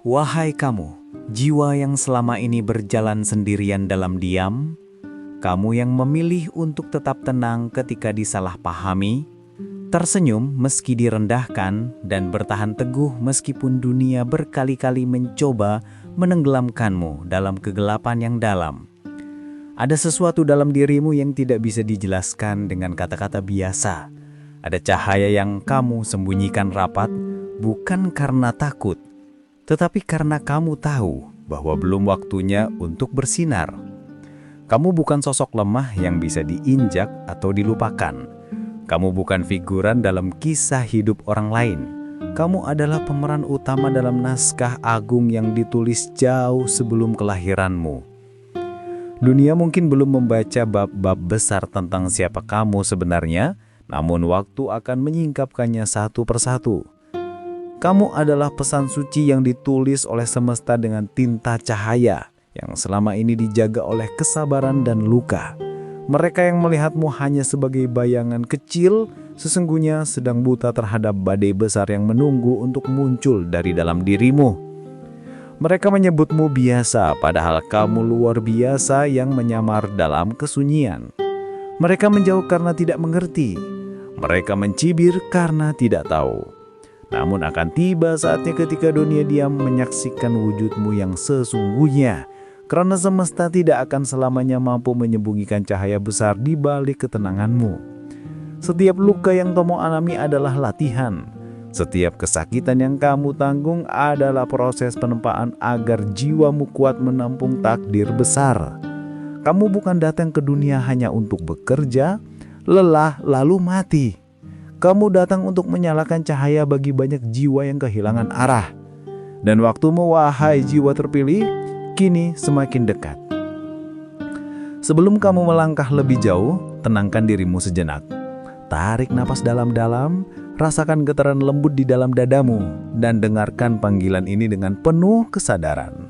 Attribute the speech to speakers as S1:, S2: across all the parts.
S1: Wahai kamu, jiwa yang selama ini berjalan sendirian dalam diam, kamu yang memilih untuk tetap tenang ketika disalahpahami, tersenyum meski direndahkan, dan bertahan teguh meskipun dunia berkali-kali mencoba menenggelamkanmu dalam kegelapan yang dalam. Ada sesuatu dalam dirimu yang tidak bisa dijelaskan dengan kata-kata biasa. Ada cahaya yang kamu sembunyikan rapat, bukan karena takut, tetapi karena kamu tahu bahwa belum waktunya untuk bersinar. Kamu bukan sosok lemah yang bisa diinjak atau dilupakan. Kamu bukan figuran dalam kisah hidup orang lain. Kamu adalah pemeran utama dalam naskah agung yang ditulis jauh sebelum kelahiranmu. Dunia mungkin belum membaca bab-bab besar tentang siapa kamu sebenarnya, namun waktu akan menyingkapkannya satu persatu. Kamu adalah pesan suci yang ditulis oleh semesta dengan tinta cahaya yang selama ini dijaga oleh kesabaran dan luka. Mereka yang melihatmu hanya sebagai bayangan kecil, sesungguhnya sedang buta terhadap badai besar yang menunggu untuk muncul dari dalam dirimu. Mereka menyebutmu biasa, padahal kamu luar biasa yang menyamar dalam kesunyian. Mereka menjauh karena tidak mengerti. Mereka mencibir karena tidak tahu. Namun akan tiba saatnya ketika dunia diam menyaksikan wujudmu yang sesungguhnya, karena semesta tidak akan selamanya mampu menyembunyikan cahaya besar di balik ketenanganmu. Setiap luka yang kamu alami adalah latihan. Setiap kesakitan yang kamu tanggung adalah proses penempaan agar jiwamu kuat menampung takdir besar. Kamu bukan datang ke dunia hanya untuk bekerja, lelah, lalu mati. Kamu datang untuk menyalakan cahaya bagi banyak jiwa yang kehilangan arah. Dan waktumu, wahai jiwa terpilih, kini semakin dekat. Sebelum kamu melangkah lebih jauh, tenangkan dirimu sejenak. Tarik napas dalam-dalam, rasakan getaran lembut di dalam dadamu, dan dengarkan panggilan ini dengan penuh kesadaran.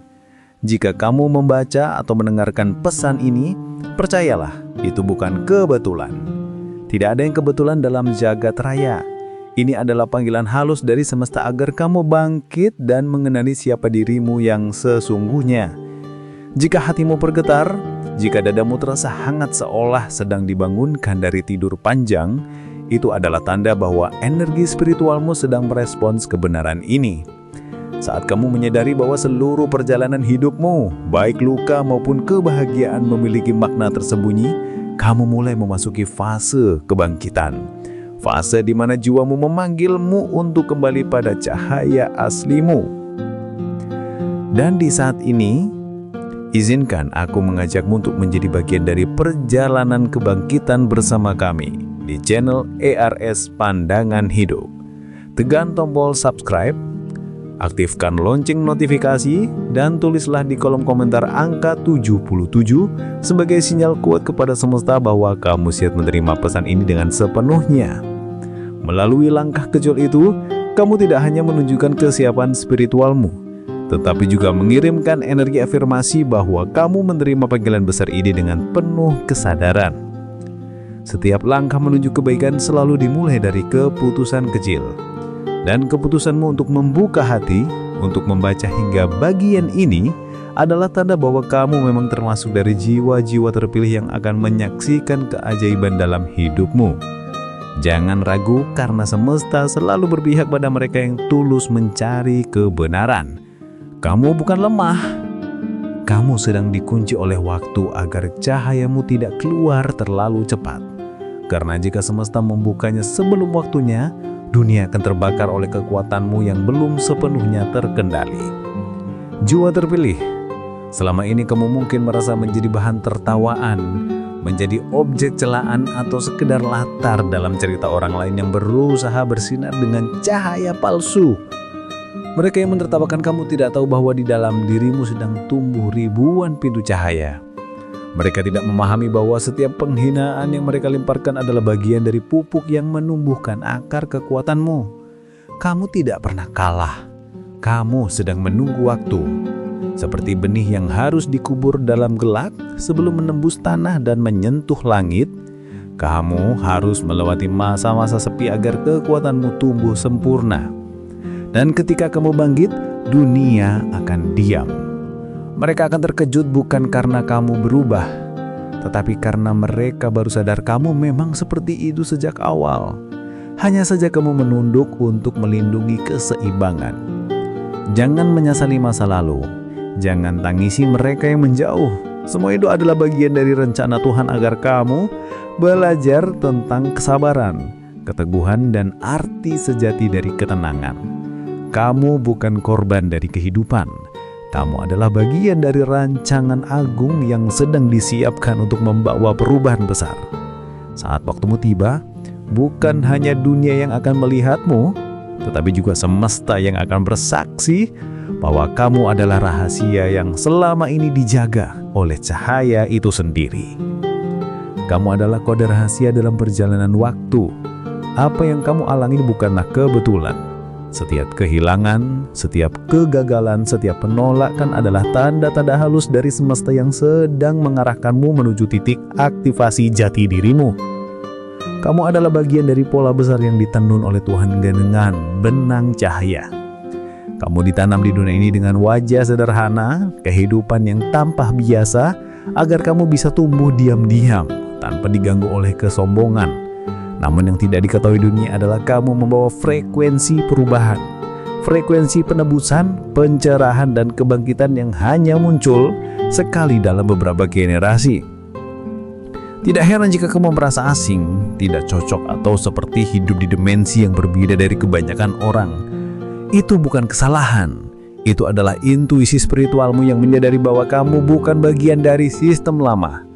S1: Jika kamu membaca atau mendengarkan pesan ini, percayalah, itu bukan kebetulan. Tidak ada yang kebetulan dalam jagat raya. Ini adalah panggilan halus dari semesta agar kamu bangkit dan mengenali siapa dirimu yang sesungguhnya. Jika hatimu bergetar, jika dadamu terasa hangat seolah sedang dibangunkan dari tidur panjang, itu adalah tanda bahwa energi spiritualmu sedang merespons kebenaran ini. Saat kamu menyadari bahwa seluruh perjalanan hidupmu, baik luka maupun kebahagiaan, memiliki makna tersembunyi, kamu mulai memasuki fase kebangkitan. Fase di mana jiwamu memanggilmu untuk kembali pada cahaya aslimu. Dan di saat ini, izinkan aku mengajakmu untuk menjadi bagian dari perjalanan kebangkitan bersama kami di channel ERS Pandangan Hidup. Tekan tombol subscribe, aktifkan lonceng notifikasi, dan tulislah di kolom komentar angka 77 sebagai sinyal kuat kepada semesta bahwa kamu siap menerima pesan ini dengan sepenuhnya. Melalui langkah kecil itu, kamu tidak hanya menunjukkan kesiapan spiritualmu, tetapi juga mengirimkan energi afirmasi bahwa kamu menerima panggilan besar ini dengan penuh kesadaran. Setiap langkah menuju kebaikan selalu dimulai dari keputusan kecil. Dan keputusanmu untuk membuka hati, untuk membaca hingga bagian ini, adalah tanda bahwa kamu memang termasuk dari jiwa-jiwa terpilih yang akan menyaksikan keajaiban dalam hidupmu. Jangan ragu, karena semesta selalu berpihak pada mereka yang tulus mencari kebenaran. Kamu bukan lemah. Kamu sedang dikunci oleh waktu agar cahayamu tidak keluar terlalu cepat. Karena jika semesta membukanya sebelum waktunya, dunia akan terbakar oleh kekuatanmu yang belum sepenuhnya terkendali. Jiwa terpilih, selama ini kamu mungkin merasa menjadi bahan tertawaan, menjadi objek celaan, atau sekedar latar dalam cerita orang lain yang berusaha bersinar dengan cahaya palsu. Mereka yang menertawakan kamu tidak tahu bahwa di dalam dirimu sedang tumbuh ribuan pintu cahaya. Mereka tidak memahami bahwa setiap penghinaan yang mereka lemparkan adalah bagian dari pupuk yang menumbuhkan akar kekuatanmu. Kamu tidak pernah kalah. Kamu sedang menunggu waktu. Seperti benih yang harus dikubur dalam gelak sebelum menembus tanah dan menyentuh langit, kamu harus melewati masa-masa sepi agar kekuatanmu tumbuh sempurna. Dan ketika kamu bangkit, dunia akan diam. Mereka akan terkejut bukan karena kamu berubah, tetapi karena mereka baru sadar kamu memang seperti itu sejak awal. Hanya saja kamu menunduk untuk melindungi keseimbangan. Jangan menyesali masa lalu. Jangan tangisi mereka yang menjauh. Semua itu adalah bagian dari rencana Tuhan agar kamu belajar tentang kesabaran, keteguhan, dan arti sejati dari ketenangan. Kamu bukan korban dari kehidupan. Kamu adalah bagian dari rancangan agung yang sedang disiapkan untuk membawa perubahan besar. Saat waktumu tiba, bukan hanya dunia yang akan melihatmu, tetapi juga semesta yang akan bersaksi bahwa kamu adalah rahasia yang selama ini dijaga oleh cahaya itu sendiri. Kamu adalah kode rahasia dalam perjalanan waktu. Apa yang kamu alami bukanlah kebetulan. Setiap kehilangan, setiap kegagalan, setiap penolakan adalah tanda-tanda halus dari semesta yang sedang mengarahkanmu menuju titik aktivasi jati dirimu. Kamu adalah bagian dari pola besar yang ditenun oleh Tuhan dengan benang cahaya. Kamu ditanam di dunia ini dengan wajah sederhana, kehidupan yang tampak biasa, agar kamu bisa tumbuh diam-diam tanpa diganggu oleh kesombongan. Namun yang tidak diketahui dunia adalah kamu membawa frekuensi perubahan, frekuensi penebusan, pencerahan, dan kebangkitan yang hanya muncul sekali dalam beberapa generasi. Tidak heran jika kamu merasa asing, tidak cocok, atau seperti hidup di dimensi yang berbeda dari kebanyakan orang. Itu bukan kesalahan. Itu adalah intuisi spiritualmu yang menyadari bahwa kamu bukan bagian dari sistem lama.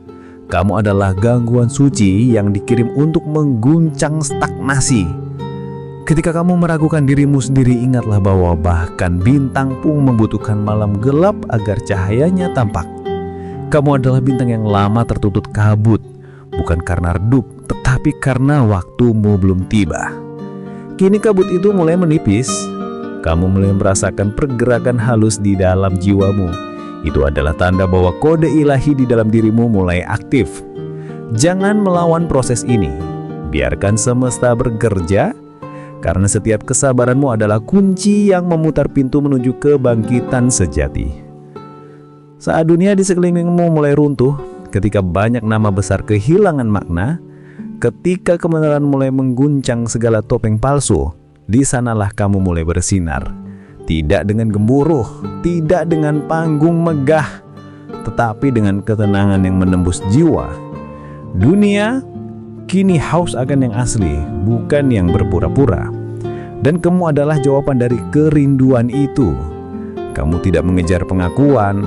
S1: Kamu adalah gangguan suci yang dikirim untuk mengguncang stagnasi. Ketika kamu meragukan dirimu sendiri, ingatlah bahwa bahkan bintang pun membutuhkan malam gelap agar cahayanya tampak. Kamu adalah bintang yang lama tertutup kabut, bukan karena redup, tetapi karena waktumu belum tiba. Kini kabut itu mulai menipis. Kamu mulai merasakan pergerakan halus di dalam jiwamu. Itu adalah tanda bahwa kode ilahi di dalam dirimu mulai aktif. Jangan melawan proses ini. Biarkan semesta bekerja, karena setiap kesabaranmu adalah kunci yang memutar pintu menuju kebangkitan sejati. Saat dunia di sekelilingmu mulai runtuh, ketika banyak nama besar kehilangan makna, ketika kebenaran mulai mengguncang segala topeng palsu, di sanalah kamu mulai bersinar. Tidak dengan gemuruh, tidak dengan panggung megah, tetapi dengan ketenangan yang menembus jiwa. Dunia kini haus akan yang asli, bukan yang berpura-pura. Dan kamu adalah jawaban dari kerinduan itu. Kamu tidak mengejar pengakuan,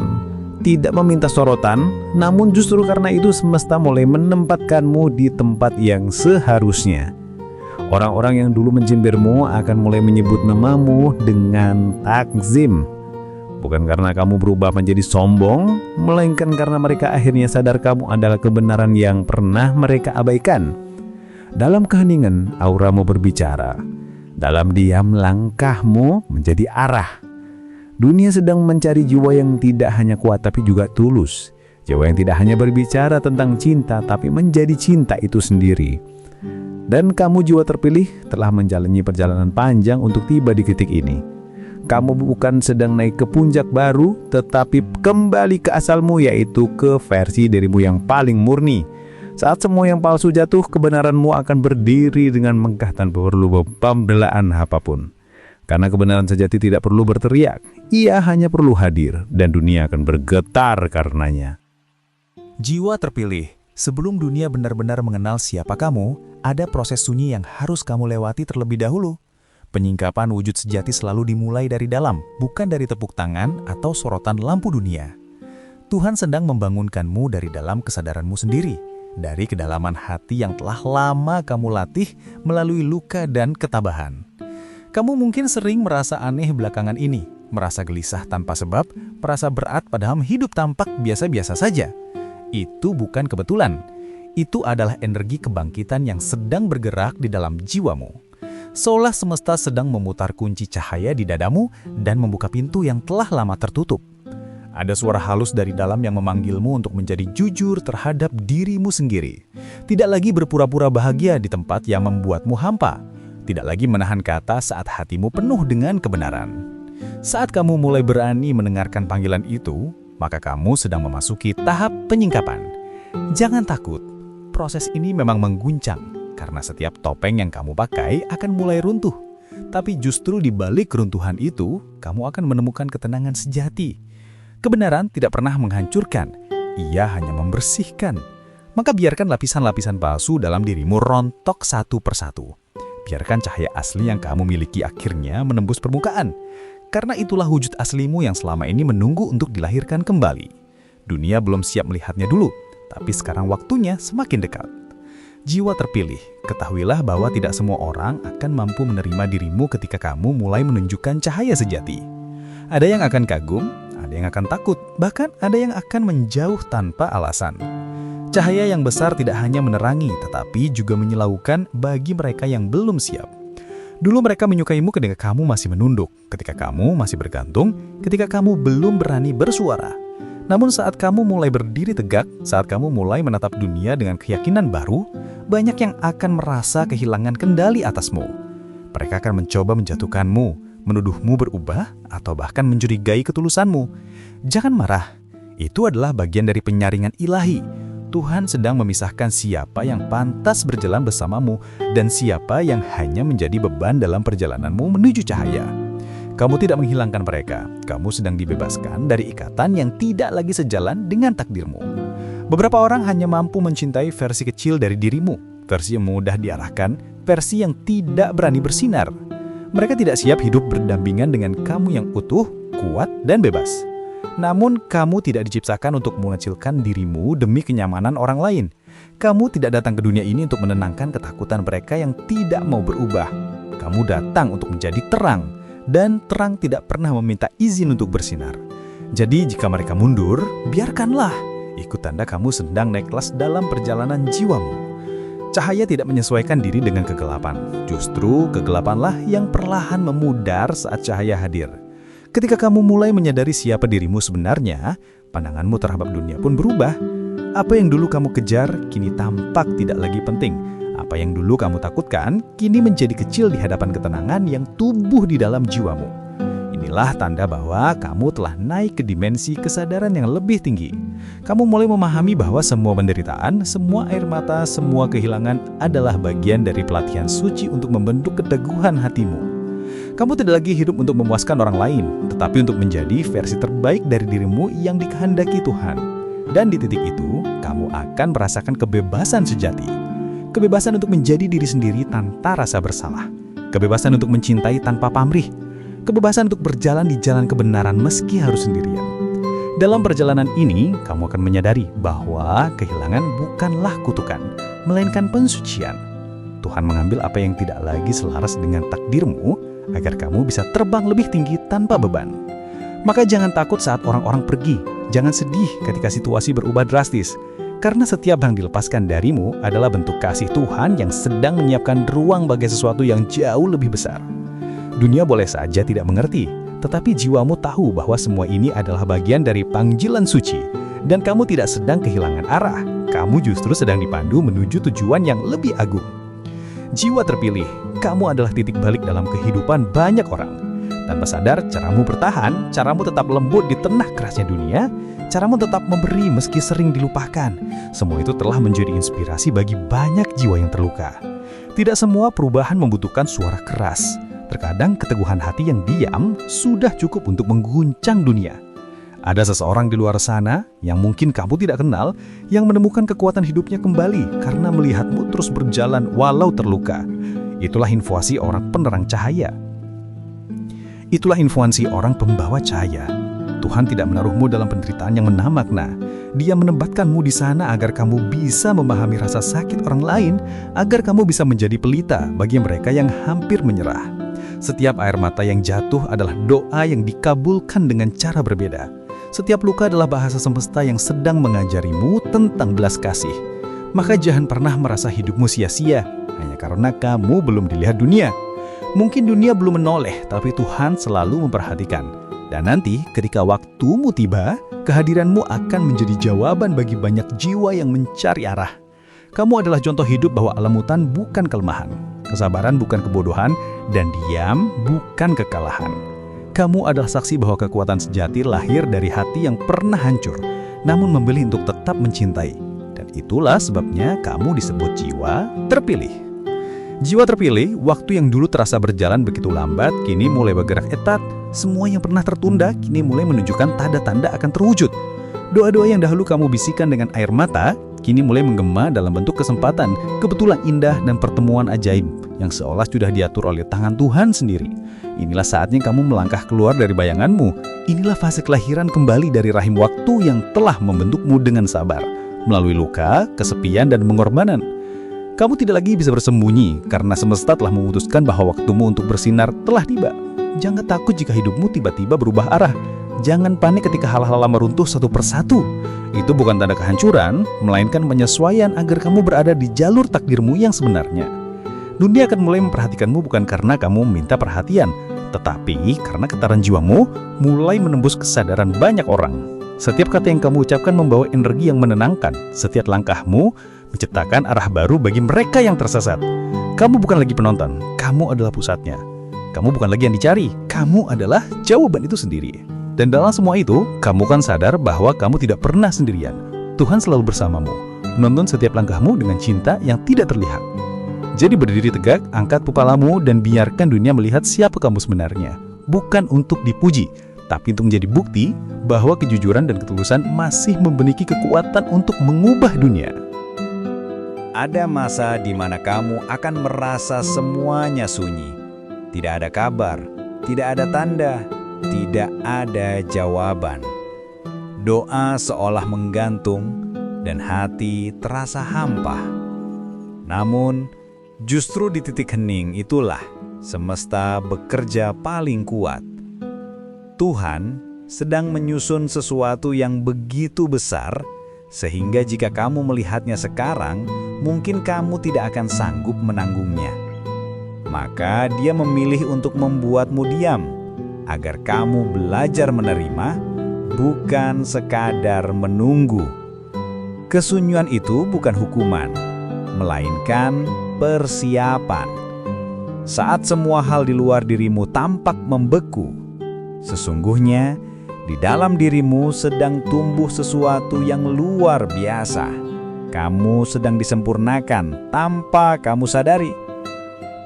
S1: tidak meminta sorotan, namun justru karena itu semesta mulai menempatkanmu di tempat yang seharusnya. Orang-orang yang dulu mencibirmu akan mulai menyebut namamu dengan takzim. Bukan karena kamu berubah menjadi sombong, melainkan karena mereka akhirnya sadar kamu adalah kebenaran yang pernah mereka abaikan. Dalam keheningan, auramu berbicara. Dalam diam, langkahmu menjadi arah. Dunia sedang mencari jiwa yang tidak hanya kuat tapi juga tulus. Jiwa yang tidak hanya berbicara tentang cinta tapi menjadi cinta itu sendiri. Dan kamu jiwa terpilih telah menjalani perjalanan panjang untuk tiba di titik ini. Kamu bukan sedang naik ke puncak baru, tetapi kembali ke asalmu, yaitu ke versi dirimu yang paling murni. Saat semua yang palsu jatuh, kebenaranmu akan berdiri dengan megah tanpa perlu pembelaan apapun. Karena kebenaran sejati tidak perlu berteriak, ia hanya perlu hadir, dan dunia akan bergetar karenanya.
S2: Jiwa terpilih. Sebelum dunia benar-benar mengenal siapa kamu, ada proses sunyi yang harus kamu lewati terlebih dahulu. Penyingkapan wujud sejati selalu dimulai dari dalam, bukan dari tepuk tangan atau sorotan lampu dunia. Tuhan sedang membangunkanmu dari dalam kesadaranmu sendiri, dari kedalaman hati yang telah lama kamu latih melalui luka dan ketabahan. Kamu mungkin sering merasa aneh belakangan ini, merasa gelisah tanpa sebab, merasa berat padahal hidup tampak biasa-biasa saja. Itu bukan kebetulan. Itu adalah energi kebangkitan yang sedang bergerak di dalam jiwamu. Seolah semesta sedang memutar kunci cahaya di dadamu dan membuka pintu yang telah lama tertutup. Ada suara halus dari dalam yang memanggilmu untuk menjadi jujur terhadap dirimu sendiri. Tidak lagi berpura-pura bahagia di tempat yang membuatmu hampa. Tidak lagi menahan kata saat hatimu penuh dengan kebenaran. Saat kamu mulai berani mendengarkan panggilan itu, maka kamu sedang memasuki tahap penyingkapan. Jangan takut, proses ini memang mengguncang, karena setiap topeng yang kamu pakai akan mulai runtuh. Tapi justru di balik keruntuhan itu, kamu akan menemukan ketenangan sejati. Kebenaran tidak pernah menghancurkan, ia hanya membersihkan. Maka biarkan lapisan-lapisan palsu dalam dirimu rontok satu persatu. Biarkan cahaya asli yang kamu miliki akhirnya menembus permukaan. Karena itulah wujud aslimu yang selama ini menunggu untuk dilahirkan kembali. Dunia belum siap melihatnya dulu, tapi sekarang waktunya semakin dekat. Jiwa terpilih, ketahuilah bahwa tidak semua orang akan mampu menerima dirimu ketika kamu mulai menunjukkan cahaya sejati. Ada yang akan kagum, ada yang akan takut, bahkan ada yang akan menjauh tanpa alasan. Cahaya yang besar tidak hanya menerangi, tetapi juga menyilaukan bagi mereka yang belum siap. Dulu mereka menyukaimu ketika kamu masih menunduk, ketika kamu masih bergantung, ketika kamu belum berani bersuara. Namun saat kamu mulai berdiri tegak, saat kamu mulai menatap dunia dengan keyakinan baru, banyak yang akan merasa kehilangan kendali atasmu. Mereka akan mencoba menjatuhkanmu, menuduhmu berubah, atau bahkan mencurigai ketulusanmu. Jangan marah, itu adalah bagian dari penyaringan ilahi. Tuhan sedang memisahkan siapa yang pantas berjalan bersamamu dan siapa yang hanya menjadi beban dalam perjalananmu menuju cahaya. Kamu tidak menghilangkan mereka, kamu sedang dibebaskan dari ikatan yang tidak lagi sejalan dengan takdirmu. Beberapa orang hanya mampu mencintai versi kecil dari dirimu, versi yang mudah diarahkan, versi yang tidak berani bersinar. Mereka tidak siap hidup berdampingan dengan kamu yang utuh, kuat, dan bebas. Namun kamu tidak diciptakan untuk mengecilkan dirimu demi kenyamanan orang lain. Kamu tidak datang ke dunia ini untuk menenangkan ketakutan mereka yang tidak mau berubah. Kamu datang untuk menjadi terang. Dan terang tidak pernah meminta izin untuk bersinar. Jadi jika mereka mundur, biarkanlah. Ikut tanda kamu sedang naik kelas dalam perjalanan jiwamu. Cahaya tidak menyesuaikan diri dengan kegelapan. Justru kegelapanlah yang perlahan memudar saat cahaya hadir. Ketika kamu mulai menyadari siapa dirimu sebenarnya, pandanganmu terhadap dunia pun berubah. Apa yang dulu kamu kejar, kini tampak tidak lagi penting. Apa yang dulu kamu takutkan, kini menjadi kecil di hadapan ketenangan yang tumbuh di dalam jiwamu. Inilah tanda bahwa kamu telah naik ke dimensi kesadaran yang lebih tinggi. Kamu mulai memahami bahwa semua penderitaan, semua air mata, semua kehilangan adalah bagian dari pelatihan suci untuk membentuk keteguhan hatimu. Kamu tidak lagi hidup untuk memuaskan orang lain, tetapi untuk menjadi versi terbaik dari dirimu yang dikehendaki Tuhan. Dan di titik itu, kamu akan merasakan kebebasan sejati. Kebebasan untuk menjadi diri sendiri tanpa rasa bersalah. Kebebasan untuk mencintai tanpa pamrih. Kebebasan untuk berjalan di jalan kebenaran meski harus sendirian. Dalam perjalanan ini, kamu akan menyadari bahwa kehilangan bukanlah kutukan, melainkan pensucian. Tuhan mengambil apa yang tidak lagi selaras dengan takdirmu, agar kamu bisa terbang lebih tinggi tanpa beban. Maka jangan takut saat orang-orang pergi. Jangan sedih ketika situasi berubah drastis. Karena setiap yang dilepaskan darimu adalah bentuk kasih Tuhan yang sedang menyiapkan ruang bagi sesuatu yang jauh lebih besar. Dunia boleh saja tidak mengerti, tetapi jiwamu tahu bahwa semua ini adalah bagian dari panggilan suci. Dan kamu tidak sedang kehilangan arah, kamu justru sedang dipandu menuju tujuan yang lebih agung. Jiwa terpilih, kamu adalah titik balik dalam kehidupan banyak orang. Tanpa sadar, caramu bertahan, caramu tetap lembut di tengah kerasnya dunia, caramu tetap memberi meski sering dilupakan. Semua itu telah menjadi inspirasi bagi banyak jiwa yang terluka. Tidak semua perubahan membutuhkan suara keras. Terkadang keteguhan hati yang diam sudah cukup untuk mengguncang dunia. Ada seseorang di luar sana yang mungkin kamu tidak kenal, yang menemukan kekuatan hidupnya kembali karena melihatmu terus berjalan walau terluka. Itulah infusi orang penerang cahaya. Itulah infusi orang pembawa cahaya. Tuhan tidak menaruhmu dalam penderitaan yang menamakna. Dia menempatkanmu di sana agar kamu bisa memahami rasa sakit orang lain, agar kamu bisa menjadi pelita bagi mereka yang hampir menyerah. Setiap air mata yang jatuh adalah doa yang dikabulkan dengan cara berbeda. Setiap luka adalah bahasa semesta yang sedang mengajarimu tentang belas kasih. Maka jangan pernah merasa hidupmu sia-sia hanya karena kamu belum dilihat dunia. Mungkin dunia belum menoleh, tapi Tuhan selalu memperhatikan. Dan nanti ketika waktumu tiba, kehadiranmu akan menjadi jawaban bagi banyak jiwa yang mencari arah. Kamu adalah contoh hidup bahwa alamutan bukan kelemahan, kesabaran bukan kebodohan, dan diam bukan kekalahan. Kamu adalah saksi bahwa kekuatan sejati lahir dari hati yang pernah hancur, namun memilih untuk tetap mencintai. Dan itulah sebabnya kamu disebut jiwa terpilih. Jiwa terpilih, waktu yang dulu terasa berjalan begitu lambat, kini mulai bergerak etat. Semua yang pernah tertunda, kini mulai menunjukkan tanda-tanda akan terwujud. Doa-doa yang dahulu kamu bisikan dengan air mata, kini mulai menggema dalam bentuk kesempatan, kebetulan indah dan pertemuan ajaib yang seolah sudah diatur oleh tangan Tuhan sendiri. Inilah saatnya kamu melangkah keluar dari bayanganmu. Inilah fase kelahiran kembali dari rahim waktu yang telah membentukmu dengan sabar, melalui luka, kesepian, dan pengorbanan. Kamu tidak lagi bisa bersembunyi karena semesta telah memutuskan bahwa waktumu untuk bersinar telah tiba. Jangan takut jika hidupmu tiba-tiba berubah arah. Jangan panik ketika hal-hal lama runtuh satu persatu. Itu bukan tanda kehancuran, melainkan penyesuaian agar kamu berada di jalur takdirmu yang sebenarnya. Dunia akan mulai memperhatikanmu bukan karena kamu meminta perhatian, tetapi karena getaran jiwamu mulai menembus kesadaran banyak orang. Setiap kata yang kamu ucapkan membawa energi yang menenangkan. Setiap langkahmu menciptakan arah baru bagi mereka yang tersesat. Kamu bukan lagi penonton, kamu adalah pusatnya. Kamu bukan lagi yang dicari, kamu adalah jawaban itu sendiri. Dan dalam semua itu, kamu kan sadar bahwa kamu tidak pernah sendirian. Tuhan selalu bersamamu, menonton setiap langkahmu dengan cinta yang tidak terlihat. Jadi berdiri tegak, angkat kepalamu, dan biarkan dunia melihat siapa kamu sebenarnya. Bukan untuk dipuji, tapi untuk menjadi bukti bahwa kejujuran dan ketulusan masih memiliki kekuatan untuk mengubah dunia.
S1: Ada masa di mana kamu akan merasa semuanya sunyi. Tidak ada kabar, tidak ada tanda, tidak ada jawaban. Doa seolah menggantung dan hati terasa hampa. Namun, justru di titik hening itulah semesta bekerja paling kuat. Tuhan sedang menyusun sesuatu yang begitu besar, sehingga jika kamu melihatnya sekarang, mungkin kamu tidak akan sanggup menanggungnya. Maka Dia memilih untuk membuatmu diam, agar kamu belajar menerima, bukan sekadar menunggu. Kesunyian itu bukan hukuman, melainkan persiapan. Saat semua hal di luar dirimu tampak membeku, sesungguhnya di dalam dirimu sedang tumbuh sesuatu yang luar biasa. Kamu sedang disempurnakan tanpa kamu sadari.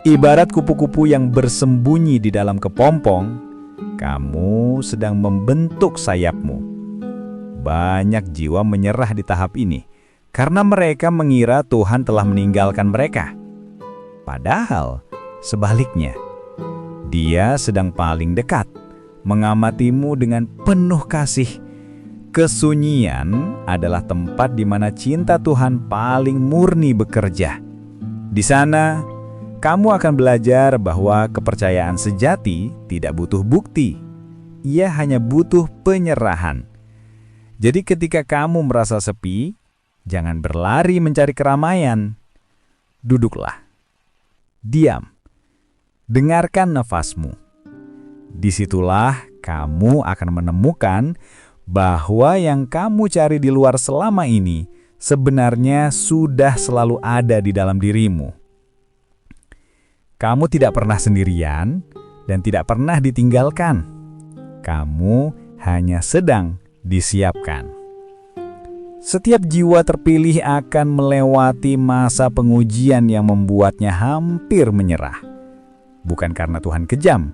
S1: Ibarat kupu-kupu yang bersembunyi di dalam kepompong, kamu sedang membentuk sayapmu. Banyak jiwa menyerah di tahap ini karena mereka mengira Tuhan telah meninggalkan mereka. Padahal sebaliknya, Dia sedang paling dekat, mengamatimu dengan penuh kasih. Kesunyian adalah tempat di mana cinta Tuhan paling murni bekerja. Di sana, kamu akan belajar bahwa kepercayaan sejati tidak butuh bukti. Ia hanya butuh penyerahan. Jadi ketika kamu merasa sepi, jangan berlari mencari keramaian. Duduklah. Diam. Dengarkan nafasmu. Disitulah kamu akan menemukan bahwa yang kamu cari di luar selama ini sebenarnya sudah selalu ada di dalam dirimu. Kamu tidak pernah sendirian dan tidak pernah ditinggalkan. Kamu hanya sedang disiapkan. Setiap jiwa terpilih akan melewati masa pengujian yang membuatnya hampir menyerah. Bukan karena Tuhan kejam,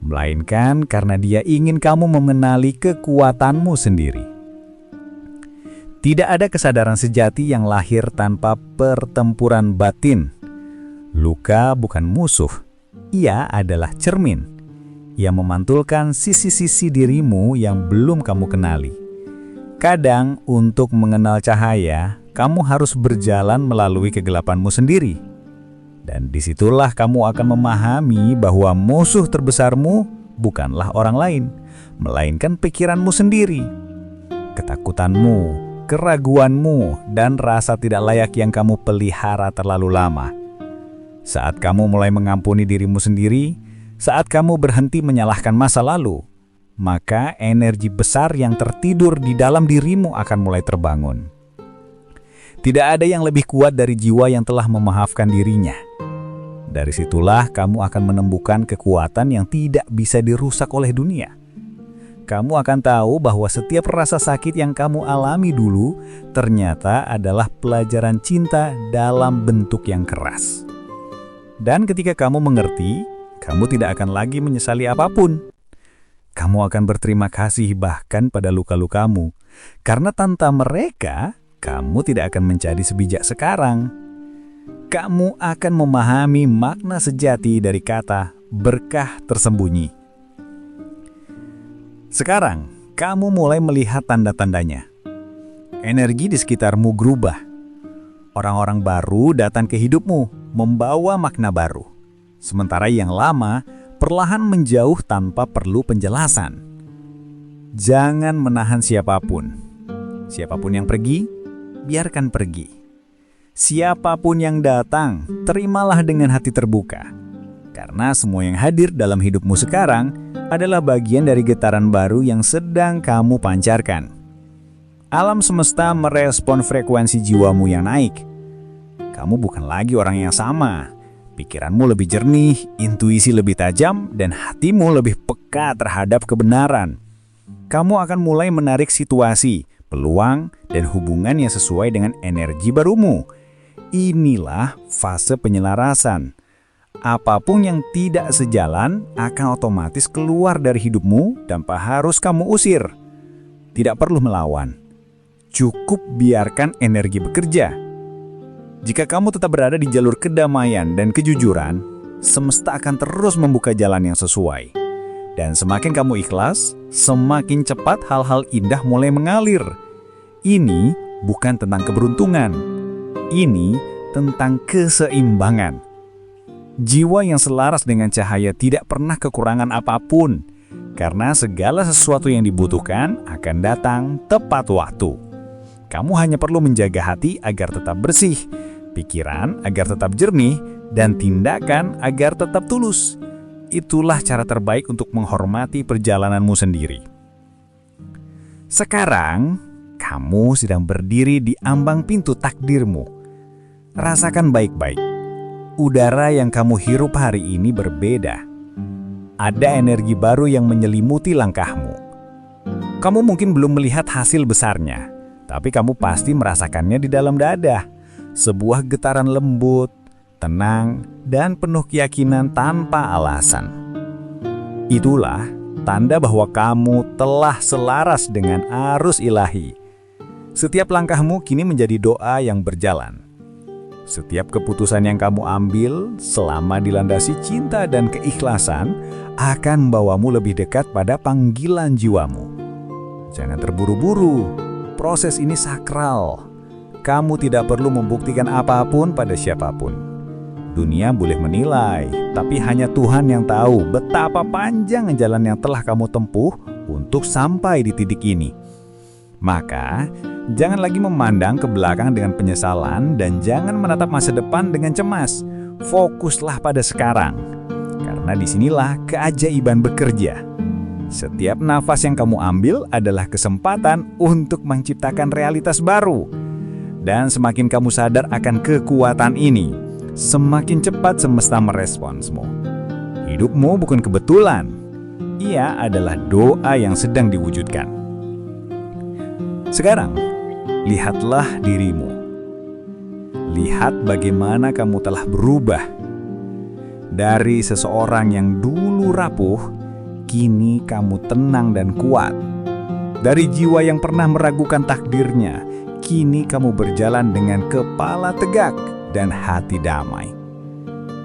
S1: melainkan karena Dia ingin kamu mengenali kekuatanmu sendiri. Tidak ada kesadaran sejati yang lahir tanpa pertempuran batin. Luka bukan musuh, ia adalah cermin. Ia memantulkan sisi-sisi dirimu yang belum kamu kenali. Kadang untuk mengenal cahaya, kamu harus berjalan melalui kegelapanmu sendiri. Dan disitulah kamu akan memahami bahwa musuh terbesarmu bukanlah orang lain, melainkan pikiranmu sendiri. Ketakutanmu, keraguanmu, dan rasa tidak layak yang kamu pelihara terlalu lama. Saat kamu mulai mengampuni dirimu sendiri, saat kamu berhenti menyalahkan masa lalu, maka energi besar yang tertidur di dalam dirimu akan mulai terbangun. Tidak ada yang lebih kuat dari jiwa yang telah memaafkan dirinya.
S2: Dari situlah kamu akan menemukan kekuatan yang tidak bisa dirusak oleh dunia. Kamu akan tahu bahwa setiap rasa sakit yang kamu alami dulu ternyata adalah pelajaran cinta dalam bentuk yang keras. Dan ketika kamu mengerti, kamu tidak akan lagi menyesali apapun. Kamu akan berterima kasih bahkan pada luka-lukamu, karena tanpa mereka, kamu tidak akan menjadi sebijak sekarang. Kamu akan memahami makna sejati dari kata berkah tersembunyi. Sekarang, kamu mulai melihat tanda-tandanya. Energi di sekitarmu berubah. Orang-orang baru datang ke hidupmu, membawa makna baru. Sementara yang lama perlahan menjauh tanpa perlu penjelasan. Jangan menahan siapapun. Siapapun yang pergi, biarkan pergi. Siapapun yang datang, terimalah dengan hati terbuka. Karena semua yang hadir dalam hidupmu sekarang adalah bagian dari getaran baru yang sedang kamu pancarkan. Alam semesta merespon frekuensi jiwamu yang naik. Kamu bukan lagi orang yang sama. Pikiranmu lebih jernih, intuisi lebih tajam, dan hatimu lebih peka terhadap kebenaran. Kamu akan mulai menarik situasi, peluang, dan hubungan yang sesuai dengan energi barumu. Inilah fase penyelarasan. Apapun yang tidak sejalan akan otomatis keluar dari hidupmu tanpa harus kamu usir. Tidak perlu melawan. Cukup biarkan energi bekerja. Jika kamu tetap berada di jalur kedamaian dan kejujuran, semesta akan terus membuka jalan yang sesuai. Dan semakin kamu ikhlas, semakin cepat hal-hal indah mulai mengalir. Ini bukan tentang keberuntungan. Ini tentang keseimbangan. Jiwa yang selaras dengan cahaya tidak pernah kekurangan apapun, karena segala sesuatu yang dibutuhkan akan datang tepat waktu. Kamu hanya perlu menjaga hati agar tetap bersih, pikiran agar tetap jernih, dan tindakan agar tetap tulus. Itulah cara terbaik untuk menghormati perjalananmu sendiri. Sekarang, kamu sedang berdiri di ambang pintu takdirmu. Rasakan baik-baik. Udara yang kamu hirup hari ini berbeda. Ada energi baru yang menyelimuti langkahmu. Kamu mungkin belum melihat hasil besarnya, tapi kamu pasti merasakannya di dalam dada. Sebuah getaran lembut, tenang, dan penuh keyakinan tanpa alasan. Itulah tanda bahwa kamu telah selaras dengan arus ilahi. Setiap langkahmu kini menjadi doa yang berjalan. Setiap keputusan yang kamu ambil selama dilandasi cinta dan keikhlasan akan membawamu lebih dekat pada panggilan jiwamu. Jangan terburu-buru, proses ini sakral. Kamu tidak perlu membuktikan apapun pada siapapun. Dunia boleh menilai, tapi hanya Tuhan yang tahu betapa panjang jalan yang telah kamu tempuh untuk sampai di titik ini. Maka, jangan lagi memandang ke belakang dengan penyesalan dan jangan menatap masa depan dengan cemas. Fokuslah pada sekarang, karena disinilah keajaiban bekerja. Setiap nafas yang kamu ambil adalah kesempatan untuk menciptakan realitas baru. Dan semakin kamu sadar akan kekuatan ini, semakin cepat semesta meresponsmu. Hidupmu bukan kebetulan, ia adalah doa yang sedang diwujudkan. Sekarang, lihatlah dirimu. Lihat bagaimana kamu telah berubah. Dari seseorang yang dulu rapuh, kini kamu tenang dan kuat. Dari jiwa yang pernah meragukan takdirnya, kini kamu berjalan dengan kepala tegak dan hati damai.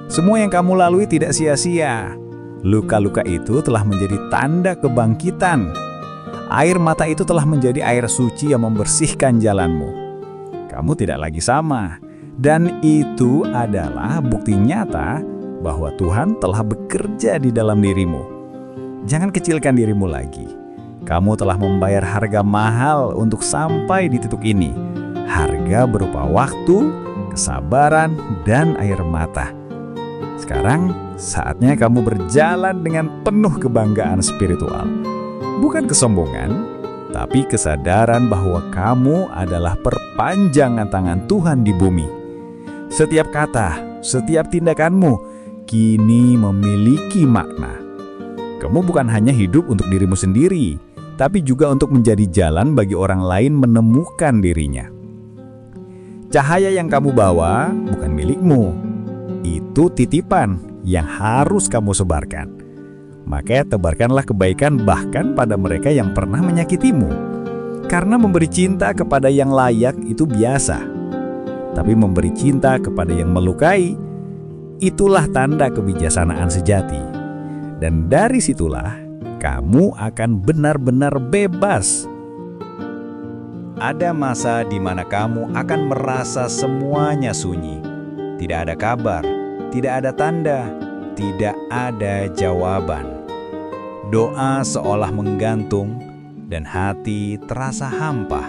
S2: Semua yang kamu lalui tidak sia-sia. Luka-luka itu telah menjadi tanda kebangkitan. Air mata itu telah menjadi air suci yang membersihkan jalanmu. Kamu tidak lagi sama, dan itu adalah bukti nyata bahwa Tuhan telah bekerja di dalam dirimu. Jangan kecilkan dirimu lagi. Kamu telah membayar harga mahal untuk sampai di titik ini. Harga berupa waktu, kesabaran, dan air mata. Sekarang, saatnya kamu berjalan dengan penuh kebanggaan spiritual. Bukan kesombongan, tapi kesadaran bahwa kamu adalah perpanjangan tangan Tuhan di bumi. Setiap kata, setiap tindakanmu,
S3: kini memiliki makna. Kamu bukan hanya hidup untuk dirimu sendiri, tapi juga untuk menjadi jalan bagi orang lain menemukan dirinya. Cahaya yang kamu bawa bukan milikmu. Itu titipan yang harus kamu sebarkan. Maka tebarkanlah kebaikan bahkan pada mereka yang pernah menyakitimu. Karena memberi cinta kepada yang layak itu biasa. Tapi memberi cinta kepada yang melukai, itulah tanda kebijaksanaan sejati. Dan dari situlah kamu akan benar-benar bebas.
S1: Ada masa di mana kamu akan merasa semuanya sunyi. Tidak ada kabar, tidak ada tanda, tidak ada jawaban. Doa seolah menggantung dan hati terasa hampa.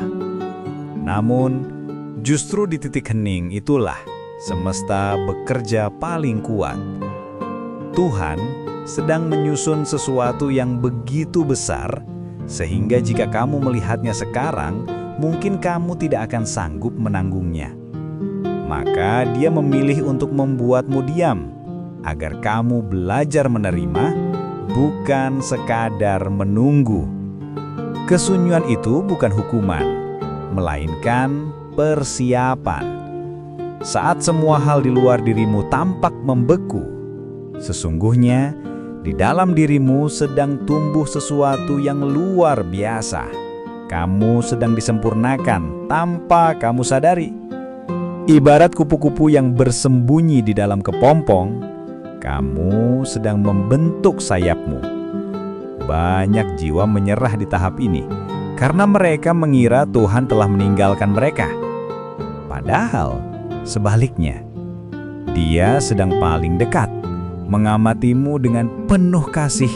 S1: Namun, justru di titik hening itulah semesta bekerja paling kuat. Tuhan sedang menyusun sesuatu yang begitu besar, sehingga jika kamu melihatnya sekarang, mungkin kamu tidak akan sanggup menanggungnya. Maka Dia memilih untuk membuatmu diam, agar kamu belajar menerima, bukan sekadar menunggu. Kesunyian itu bukan hukuman, melainkan persiapan. Saat semua hal di luar dirimu tampak membeku, sesungguhnya di dalam dirimu sedang tumbuh sesuatu yang luar biasa. Kamu sedang disempurnakan tanpa kamu sadari. Ibarat kupu-kupu yang bersembunyi di dalam kepompong, kamu sedang membentuk sayapmu. Banyak jiwa menyerah di tahap ini karena mereka mengira Tuhan telah meninggalkan mereka. Padahal sebaliknya, Dia sedang paling dekat, mengamatimu dengan penuh kasih.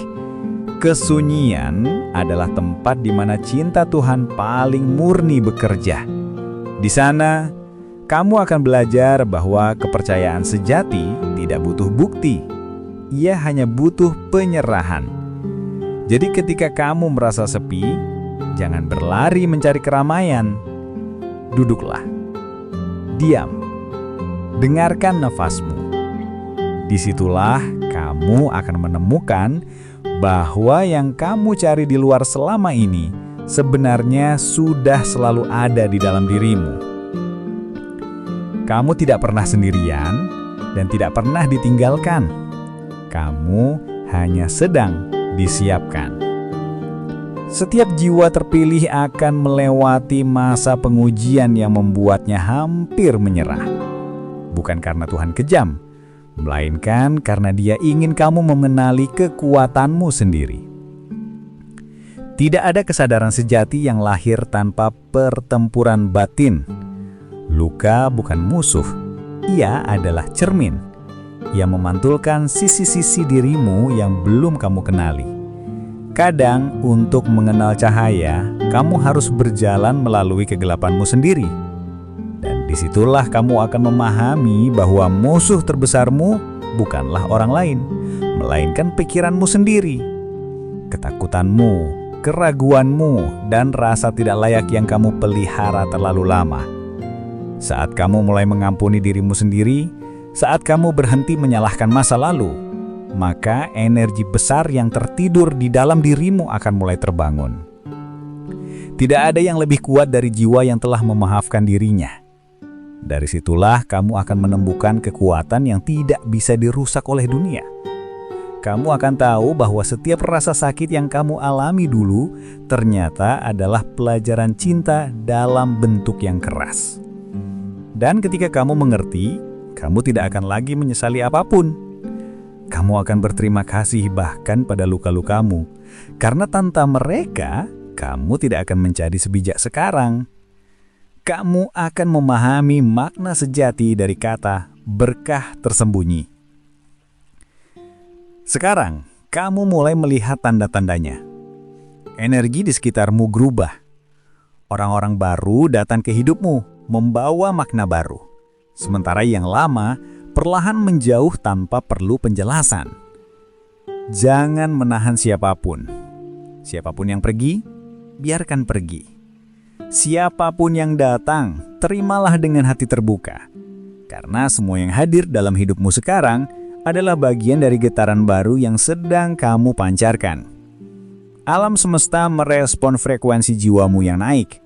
S1: Kesunyian adalah tempat di mana cinta Tuhan paling murni bekerja. Di sana, kamu akan belajar bahwa kepercayaan sejati tidak butuh bukti. Ia hanya butuh penyerahan. Jadi ketika kamu merasa sepi, jangan berlari mencari keramaian. Duduklah. Diam. Dengarkan nafasmu. Disitulah kamu akan menemukan bahwa yang kamu cari di luar selama ini sebenarnya sudah selalu ada di dalam dirimu. Kamu tidak pernah sendirian dan tidak pernah ditinggalkan. Kamu hanya sedang disiapkan. Setiap jiwa terpilih akan melewati masa pengujian yang membuatnya hampir menyerah. Bukan karena Tuhan kejam, melainkan karena Dia ingin kamu mengenali kekuatanmu sendiri. Tidak ada kesadaran sejati yang lahir tanpa pertempuran batin. Luka bukan musuh, ia adalah cermin yang memantulkan sisi-sisi dirimu yang belum kamu kenali. Kadang untuk mengenal cahaya, kamu harus berjalan melalui kegelapanmu sendiri. Dan disitulah kamu akan memahami bahwa musuh terbesarmu bukanlah orang lain, melainkan pikiranmu sendiri. Ketakutanmu, keraguanmu, dan rasa tidak layak yang kamu pelihara terlalu lama. Saat kamu mulai mengampuni dirimu sendiri, saat kamu berhenti menyalahkan masa lalu, maka energi besar yang tertidur di dalam dirimu akan mulai terbangun. Tidak ada yang lebih kuat dari jiwa yang telah memaafkan dirinya. Dari situlah kamu akan menemukan kekuatan yang tidak bisa dirusak oleh dunia. Kamu akan tahu bahwa setiap rasa sakit yang kamu alami dulu ternyata adalah pelajaran cinta dalam bentuk yang keras. Dan ketika kamu mengerti, kamu tidak akan lagi menyesali apapun. Kamu akan berterima kasih bahkan pada luka-lukamu, karena tanpa mereka, kamu tidak akan menjadi sebijak sekarang. Kamu akan memahami makna sejati dari kata berkah tersembunyi. Sekarang, kamu mulai melihat tanda-tandanya. Energi di sekitarmu berubah. Orang-orang baru datang ke hidupmu, membawa makna baru. Sementara yang lama perlahan menjauh tanpa perlu penjelasan. Jangan menahan siapapun. Siapapun yang pergi, biarkan pergi. Siapapun yang datang, terimalah dengan hati terbuka. Karena semua yang hadir dalam hidupmu sekarang
S3: adalah bagian dari getaran baru yang sedang kamu pancarkan. Alam semesta merespon frekuensi jiwamu yang naik.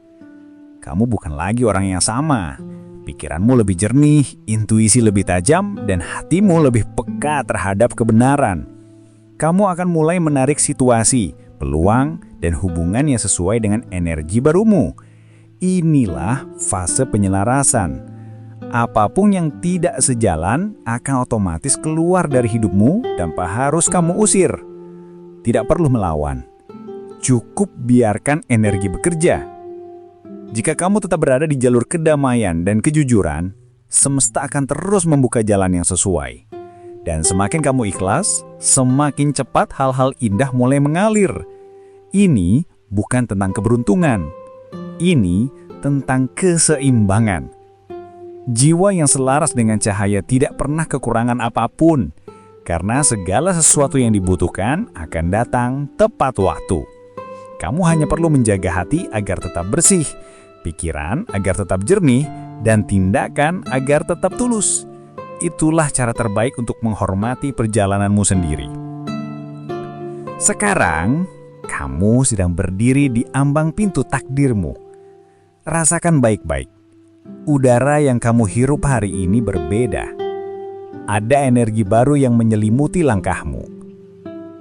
S3: Kamu bukan lagi orang yang sama. Pikiranmu lebih jernih, intuisi lebih tajam, dan hatimu lebih peka terhadap kebenaran. Kamu akan mulai menarik situasi, peluang, dan hubungan yang sesuai dengan energi barumu. Inilah fase penyelarasan. Apapun yang tidak sejalan akan otomatis keluar dari hidupmu tanpa harus kamu usir. Tidak perlu melawan. Cukup biarkan energi bekerja. Jika kamu tetap berada di jalur kedamaian dan kejujuran, semesta akan terus membuka jalan yang sesuai. Dan semakin kamu ikhlas, semakin cepat hal-hal indah mulai mengalir. Ini bukan tentang keberuntungan. Ini tentang keseimbangan. Jiwa yang selaras dengan cahaya tidak pernah kekurangan apapun, karena segala sesuatu yang dibutuhkan akan datang tepat waktu. Kamu hanya perlu menjaga hati agar tetap bersih, pikiran agar tetap jernih, dan tindakan agar tetap tulus. Itulah cara terbaik untuk menghormati perjalananmu sendiri. Sekarang, kamu sedang berdiri di ambang pintu takdirmu. Rasakan baik-baik. Udara yang kamu hirup hari ini berbeda. Ada energi baru yang menyelimuti langkahmu.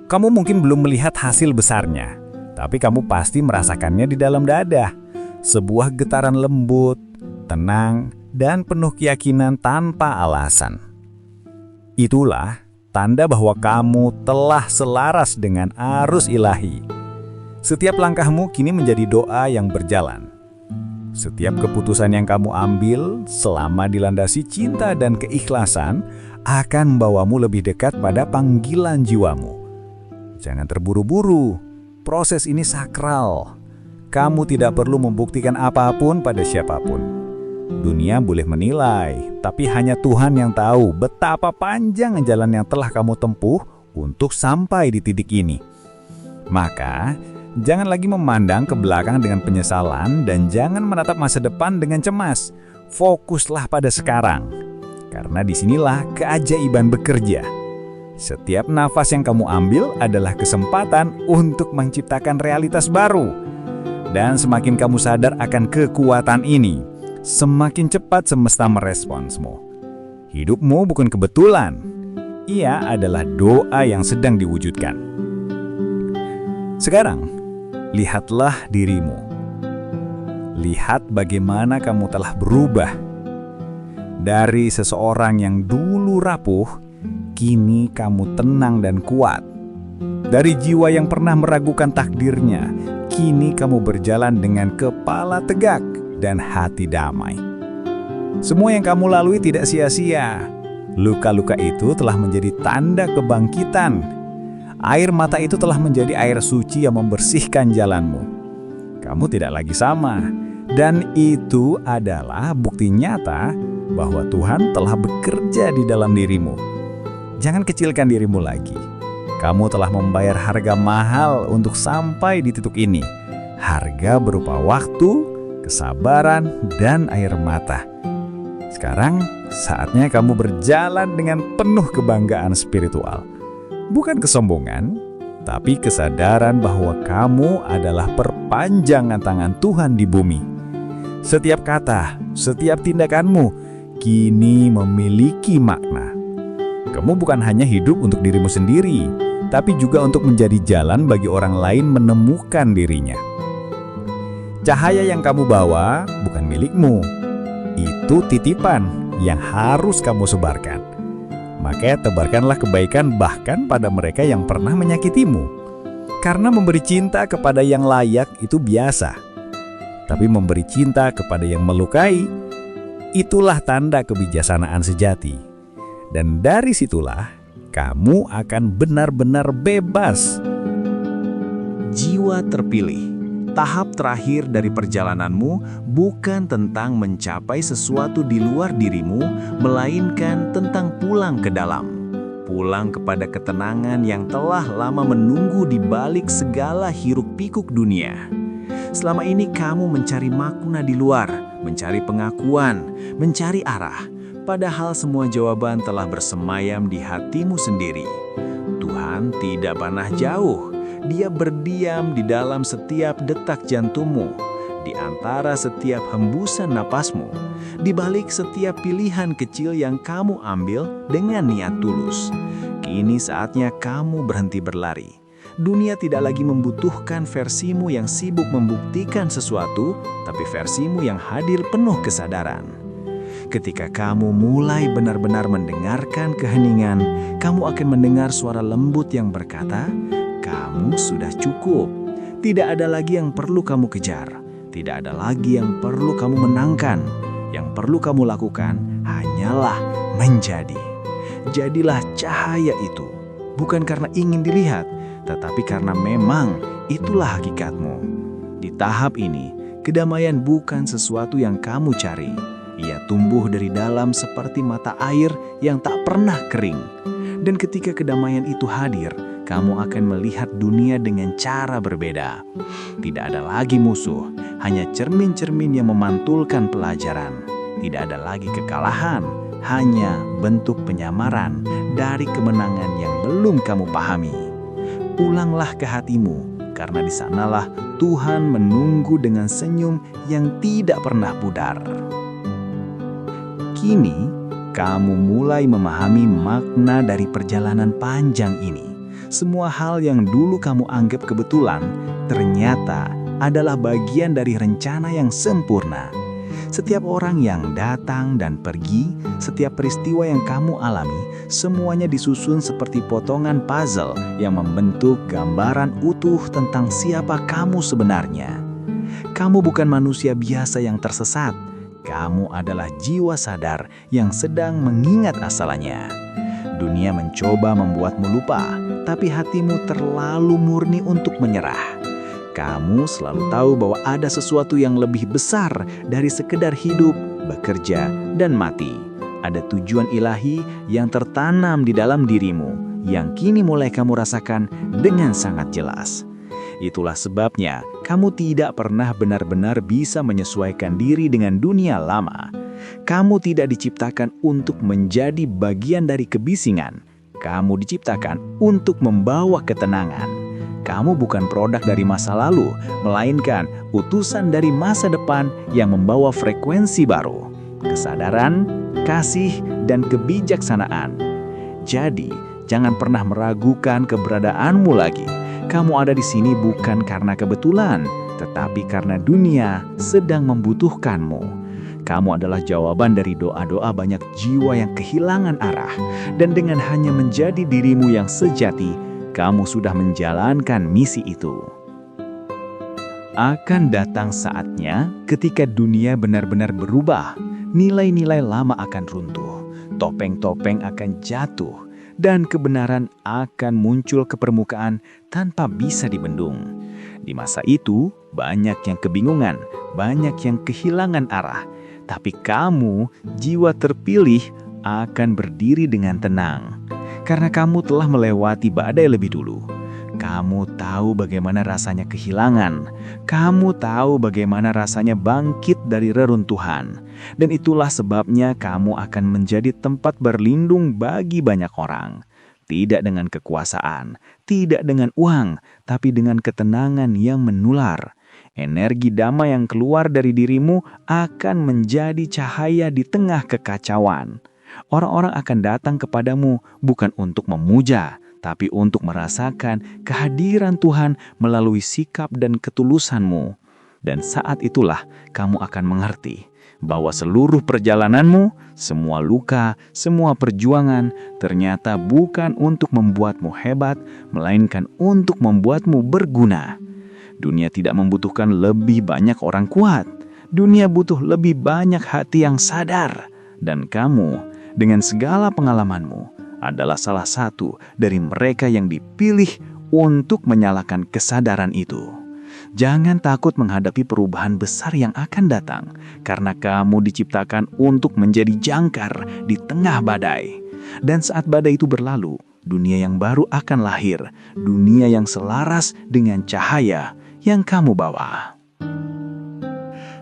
S3: Kamu mungkin belum melihat hasil besarnya, tapi kamu pasti merasakannya di dalam dada. Sebuah getaran lembut, tenang, dan penuh keyakinan tanpa alasan. Itulah tanda bahwa kamu telah selaras dengan arus ilahi. Setiap langkahmu kini menjadi doa yang berjalan. Setiap keputusan yang kamu ambil selama dilandasi cinta dan keikhlasan akan membawamu lebih dekat pada panggilan jiwamu. Jangan terburu-buru. Proses ini sakral. Kamu tidak perlu membuktikan apapun pada siapapun. Dunia boleh menilai, tapi hanya Tuhan yang tahu betapa panjang jalan yang telah kamu tempuh untuk sampai di titik ini. Maka, jangan lagi memandang ke belakang dengan penyesalan dan jangan menatap masa depan dengan cemas. Fokuslah pada sekarang, karena disinilah keajaiban bekerja. Setiap nafas yang kamu ambil adalah kesempatan untuk menciptakan realitas baru. Dan semakin kamu sadar akan kekuatan ini, semakin cepat semesta meresponsmu. Hidupmu bukan kebetulan. Ia adalah doa yang sedang diwujudkan. Sekarang, lihatlah dirimu. Lihat bagaimana kamu telah berubah. Dari seseorang yang dulu rapuh, kini kamu tenang dan kuat. Dari jiwa yang pernah meragukan takdirnya, kini kamu berjalan dengan kepala tegak dan hati damai. Semua yang kamu lalui tidak sia-sia. Luka-luka itu telah menjadi tanda kebangkitan. Air mata itu telah menjadi air suci yang membersihkan jalanmu. Kamu tidak lagi sama, dan itu adalah bukti nyata bahwa Tuhan telah bekerja di dalam dirimu. Jangan kecilkan dirimu lagi. Kamu telah membayar harga mahal untuk sampai di titik ini. Harga berupa waktu, kesabaran, dan air mata. Sekarang, saatnya kamu berjalan dengan penuh kebanggaan spiritual. Bukan kesombongan, tapi kesadaran bahwa kamu adalah perpanjangan tangan Tuhan di bumi. Setiap kata, setiap tindakanmu, kini memiliki makna. Kamu bukan hanya hidup untuk dirimu sendiri, tapi juga untuk menjadi jalan bagi orang lain menemukan dirinya. Cahaya yang kamu bawa bukan milikmu. Itu titipan yang harus kamu sebarkan. Maka tebarkanlah kebaikan bahkan pada mereka yang pernah menyakitimu. Karena memberi cinta kepada yang layak itu biasa. Tapi memberi cinta kepada yang melukai, itulah tanda kebijaksanaan sejati. Dan dari situlah kamu akan benar-benar bebas.
S1: Jiwa terpilih. Tahap terakhir dari perjalananmu bukan tentang mencapai sesuatu di luar dirimu, melainkan tentang pulang ke dalam. Pulang kepada ketenangan yang telah lama menunggu di balik segala hiruk-pikuk dunia. Selama ini kamu mencari makna di luar, mencari pengakuan, mencari arah. padahal semua jawaban telah bersemayam di hatimu sendiri. Tuhan tidak pernah jauh. Dia berdiam di dalam setiap detak jantungmu, di antara setiap hembusan napasmu, di balik setiap pilihan kecil yang kamu ambil dengan niat tulus. Kini saatnya kamu berhenti berlari. Dunia tidak lagi membutuhkan versimu yang sibuk membuktikan sesuatu, tapi versimu yang hadir penuh kesadaran. Ketika kamu mulai benar-benar mendengarkan keheningan, kamu akan mendengar suara lembut yang berkata, "Kamu sudah cukup. Tidak ada lagi yang perlu kamu kejar. Tidak ada lagi yang perlu kamu menangkan. Yang perlu kamu lakukan hanyalah menjadi." Jadilah cahaya itu, bukan karena ingin dilihat, tetapi karena memang itulah hakikatmu. Di tahap ini, kedamaian bukan sesuatu yang kamu cari. Ia tumbuh dari dalam seperti mata air yang tak pernah kering. Dan ketika kedamaian itu hadir, kamu akan melihat dunia dengan cara berbeda. Tidak ada lagi musuh, hanya cermin-cermin yang memantulkan pelajaran. Tidak ada lagi kekalahan, hanya bentuk penyamaran dari kemenangan yang belum kamu pahami. Pulanglah ke hatimu, karena di sanalah Tuhan menunggu dengan senyum yang tidak pernah pudar. Kini, kamu mulai memahami makna dari perjalanan panjang ini. Semua hal yang dulu kamu anggap kebetulan, ternyata adalah bagian dari rencana yang sempurna. Setiap orang yang datang dan pergi, setiap peristiwa yang kamu alami, semuanya disusun seperti potongan puzzle yang membentuk gambaran utuh tentang siapa kamu sebenarnya. Kamu bukan manusia biasa yang tersesat. Kamu adalah jiwa sadar yang sedang mengingat asalnya. Dunia mencoba membuatmu lupa, tapi hatimu terlalu murni untuk menyerah. Kamu selalu tahu bahwa ada sesuatu yang lebih besar dari sekedar hidup, bekerja, dan mati. Ada tujuan ilahi yang tertanam di dalam dirimu, yang kini mulai kamu rasakan dengan sangat jelas. Itulah sebabnya kamu tidak pernah benar-benar bisa menyesuaikan diri dengan dunia lama. Kamu tidak diciptakan untuk menjadi bagian dari kebisingan. Kamu diciptakan untuk membawa ketenangan. Kamu bukan produk dari masa lalu, melainkan utusan dari masa depan yang membawa frekuensi baru, kesadaran, kasih, dan kebijaksanaan. Jadi, jangan pernah meragukan keberadaanmu lagi. Kamu ada di sini bukan karena kebetulan, tetapi karena dunia sedang membutuhkanmu. Kamu adalah jawaban dari doa-doa banyak jiwa yang kehilangan arah. Dan dengan hanya menjadi dirimu yang sejati, kamu sudah menjalankan misi itu. Akan datang saatnya ketika dunia benar-benar berubah. Nilai-nilai lama akan runtuh, topeng-topeng akan jatuh, dan kebenaran akan muncul ke permukaan tanpa bisa dibendung. Di masa itu, banyak yang kebingungan, banyak yang kehilangan arah. Tapi kamu, jiwa terpilih, akan berdiri dengan tenang. Karena kamu telah melewati badai lebih dulu. Kamu tahu bagaimana rasanya kehilangan. Kamu tahu bagaimana rasanya bangkit dari reruntuhan. Dan itulah sebabnya kamu akan menjadi tempat berlindung bagi banyak orang. Tidak dengan kekuasaan, tidak dengan uang, tapi dengan ketenangan yang menular. Energi damai yang keluar dari dirimu akan menjadi cahaya di tengah kekacauan. Orang-orang akan datang kepadamu bukan untuk memuja, tapi untuk merasakan kehadiran Tuhan melalui sikap dan ketulusanmu. Dan saat itulah kamu akan mengerti bahwa seluruh perjalananmu, semua luka, semua perjuangan ternyata bukan untuk membuatmu hebat, melainkan untuk membuatmu berguna. Dunia tidak membutuhkan lebih banyak orang kuat. Dunia butuh lebih banyak hati yang sadar. Dan kamu, dengan segala pengalamanmu, adalah salah satu dari mereka yang dipilih untuk menyalakan kesadaran itu. Jangan takut menghadapi perubahan besar yang akan datang, karena kamu diciptakan untuk menjadi jangkar di tengah badai. Dan saat badai itu berlalu, dunia yang baru akan lahir, dunia yang selaras dengan cahaya yang kamu bawa.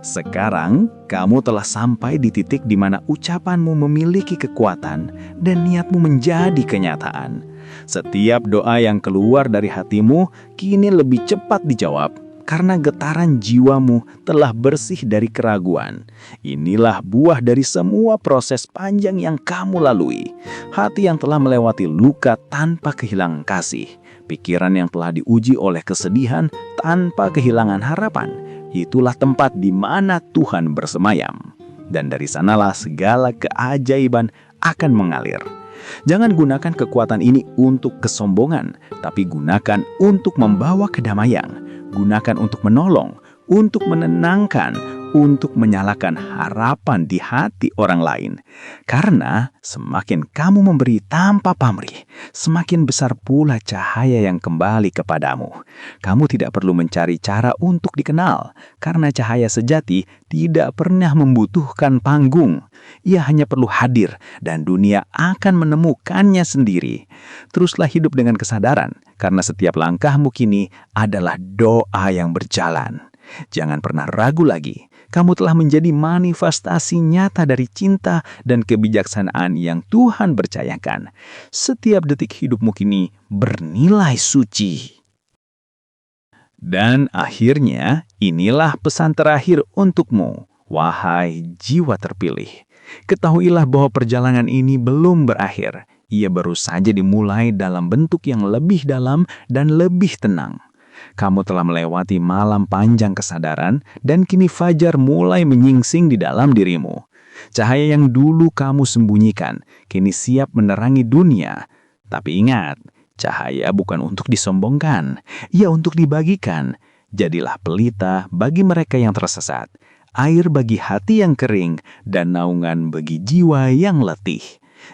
S1: Sekarang, kamu telah sampai di titik di mana ucapanmu memiliki kekuatan dan niatmu menjadi kenyataan. Setiap doa yang keluar dari hatimu kini lebih cepat dijawab karena getaran jiwamu telah bersih dari keraguan. Inilah buah dari semua proses panjang yang kamu lalui. Hati yang telah melewati luka tanpa kehilangan kasih. Pikiran yang telah diuji oleh kesedihan tanpa kehilangan harapan. Itulah tempat di mana Tuhan bersemayam. Dan dari sanalah segala keajaiban akan mengalir. Jangan gunakan kekuatan ini untuk kesombongan, tapi gunakan untuk membawa kedamaian. Gunakan untuk menolong, untuk menenangkan, untuk menyalakan harapan di hati orang lain. Karena semakin kamu memberi tanpa pamrih, semakin besar pula cahaya yang kembali kepadamu. Kamu tidak perlu mencari cara untuk dikenal, karena cahaya sejati tidak pernah membutuhkan panggung. Ia hanya perlu hadir dan dunia akan menemukannya sendiri. Teruslah hidup dengan kesadaran, karena setiap langkahmu kini adalah doa yang berjalan. Jangan pernah ragu lagi. Kamu telah menjadi manifestasi nyata dari cinta dan kebijaksanaan yang Tuhan percayakan. Setiap detik hidupmu kini bernilai suci. Dan akhirnya, inilah pesan terakhir untukmu, wahai jiwa terpilih. Ketahuilah bahwa perjalanan ini belum berakhir. Ia baru saja dimulai dalam bentuk yang lebih dalam dan lebih tenang. Kamu telah melewati malam panjang kesadaran dan kini fajar mulai menyingsing di dalam dirimu. Cahaya yang dulu kamu sembunyikan kini siap menerangi dunia. Tapi ingat, cahaya bukan untuk disombongkan, ia untuk dibagikan. Jadilah pelita bagi mereka yang tersesat, air bagi hati yang kering, dan naungan bagi jiwa yang letih.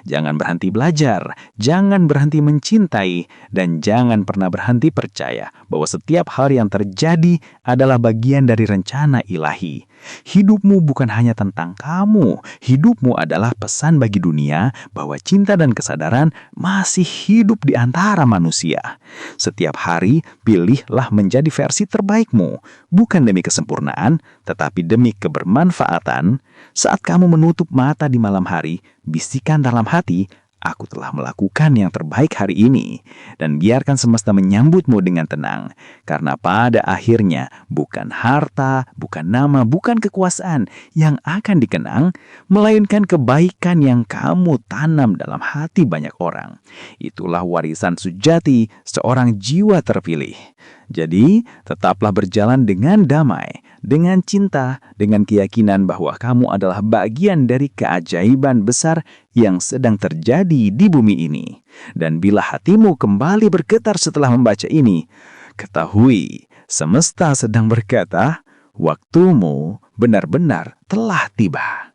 S1: Jangan berhenti belajar, jangan berhenti mencintai, dan jangan pernah berhenti percaya bahwa setiap hal yang terjadi adalah bagian dari rencana ilahi. Hidupmu bukan hanya tentang kamu, hidupmu adalah pesan bagi dunia bahwa cinta dan kesadaran masih hidup di antara manusia. Setiap hari, pilihlah menjadi versi terbaikmu, bukan demi kesempurnaan, tetapi demi kebermanfaatan. Saat kamu menutup mata di malam hari, bisikan dalam hati, aku telah melakukan yang terbaik hari ini. Dan biarkan semesta menyambutmu dengan tenang. Karena pada akhirnya, bukan harta, bukan nama, bukan kekuasaan yang akan dikenang, melainkan kebaikan yang kamu tanam dalam hati banyak orang. Itulah warisan sejati seorang jiwa terpilih. Jadi, tetaplah berjalan dengan damai, dengan cinta, dengan keyakinan bahwa kamu adalah bagian dari keajaiban besar yang sedang terjadi di bumi ini. Dan bila hatimu kembali bergetar setelah membaca ini, ketahui semesta sedang berkata, waktumu benar-benar telah tiba.